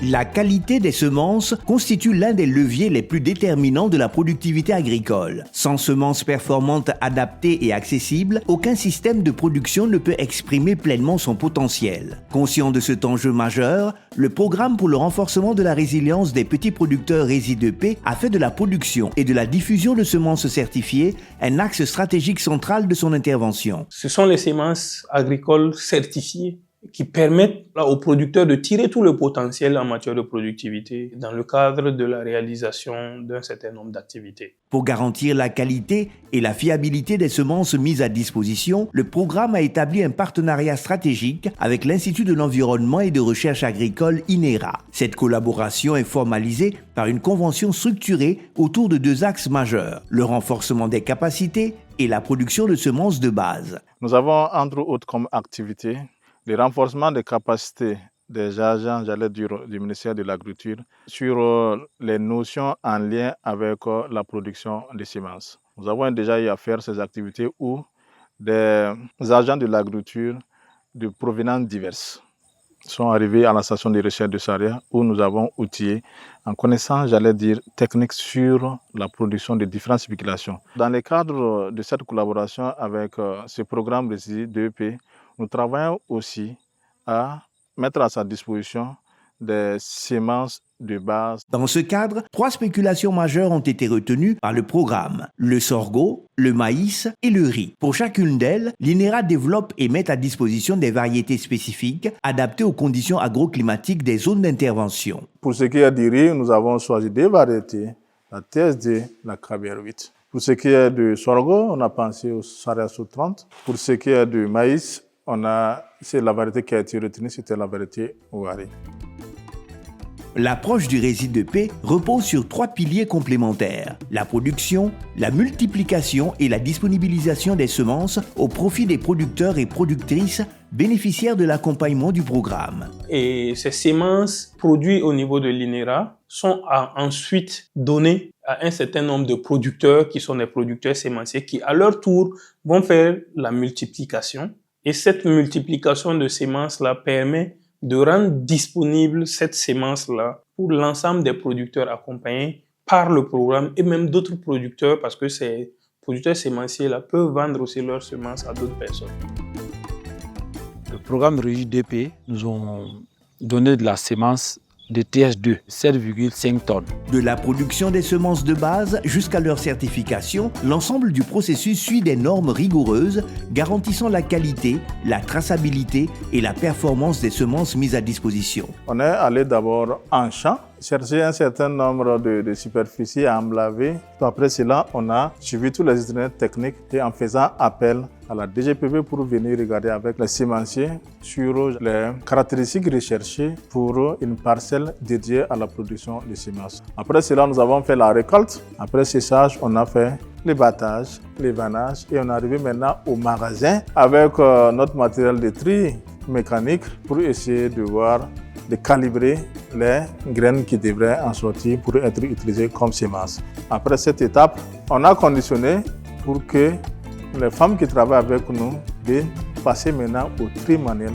La qualité des semences constitue l'un des leviers les plus déterminants de la productivité agricole. Sans semences performantes, adaptées et accessibles, aucun système de production ne peut exprimer pleinement son potentiel. Conscient de cet enjeu majeur, le programme pour le renforcement de la résilience des petits producteurs RESI2P a fait de la production et de la diffusion de semences certifiées un axe stratégique central de son intervention. Ce sont les semences agricoles certifiées qui permettent aux producteurs de tirer tout le potentiel en matière de productivité dans le cadre de la réalisation d'un certain nombre d'activités. Pour garantir la qualité et la fiabilité des semences mises à disposition, le programme a établi un partenariat stratégique avec l'Institut de l'environnement et de recherche agricole INERA. Cette collaboration est formalisée par une convention structurée autour de deux axes majeurs, le renforcement des capacités et la production de semences de base. Nous avons entre autres comme activité le renforcement des capacités des agents, du ministère de l'Agriculture sur les notions en lien avec la production des semences. Nous avons déjà eu à faire ces activités où des agents de l'agriculture de provenance diverses sont arrivés à la station de recherche de Saria où nous avons outillé en connaissance, techniques sur la production de différentes spéculations. Dans le cadre de cette collaboration avec ce programme RESI2P, nous travaillons aussi à mettre à sa disposition des semences de base. Dans ce cadre, 3 spéculations majeures ont été retenues par le programme: le sorgho, le maïs et le riz. Pour chacune d'elles, l'INERA développe et met à disposition des variétés spécifiques adaptées aux conditions agroclimatiques des zones d'intervention. Pour ce qui est du riz, nous avons choisi des variétés, la TSD, la KBR8. Pour ce qui est du sorgho, on a pensé au Sariaso 30. Pour ce qui est du maïs, c'est la variété qui a été retenue, c'était la variété Ouari. L'approche du RESI2P repose sur 3 piliers complémentaires: la production, la multiplication et la disponibilisation des semences au profit des producteurs et productrices bénéficiaires de l'accompagnement du programme. Et ces semences produites au niveau de l'INERA sont ensuite données à un certain nombre de producteurs qui sont des producteurs sémenciers qui, à leur tour, vont faire la multiplication. Et cette multiplication de semences-là permet de rendre disponible cette sémence-là pour l'ensemble des producteurs accompagnés par le programme et même d'autres producteurs, parce que ces producteurs sémenciers-là peuvent vendre aussi leurs semences à d'autres personnes. Le programme RESI2P nous ont donné de la sémence de TS2, 7,5 tonnes. De la production des semences de base jusqu'à leur certification, l'ensemble du processus suit des normes rigoureuses garantissant la qualité, la traçabilité et la performance des semences mises à disposition. On est allé d'abord en champ, chercher un certain nombre de superficies à emblaver. Après cela, on a suivi tous les itinéraires techniques et en faisant appel à la DGPV pour venir regarder avec les semenciers sur les caractéristiques recherchées pour une parcelle dédiée à la production de semences. Après cela, nous avons fait la récolte. Après séchage, on a fait les battages, les vannages et on est arrivé maintenant au magasin avec notre matériel de tri mécanique pour essayer de calibrer les graines qui devraient en sortir pour être utilisées comme semences. Après cette étape, on a conditionné pour que les femmes qui travaillent avec nous de passer maintenant au tri manuel.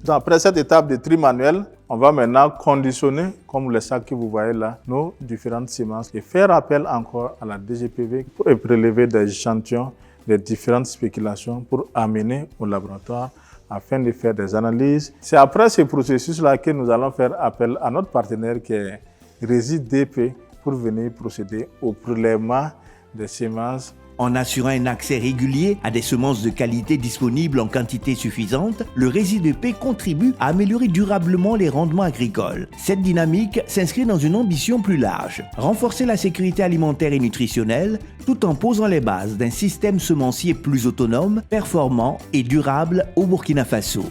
Après cette étape de tri manuel, on va maintenant conditionner, comme le sac que vous voyez là, nos différentes semences et faire appel encore à la DGPV pour prélever des échantillons des différentes spéculations pour amener au laboratoire afin de faire des analyses. C'est après ce processus-là que nous allons faire appel à notre partenaire qui est RESI2P pour venir procéder au prélèvement des semences. En assurant un accès régulier à des semences de qualité disponibles en quantité suffisante, le RESI2P contribue à améliorer durablement les rendements agricoles. Cette dynamique s'inscrit dans une ambition plus large: renforcer la sécurité alimentaire et nutritionnelle tout en posant les bases d'un système semencier plus autonome, performant et durable au Burkina Faso.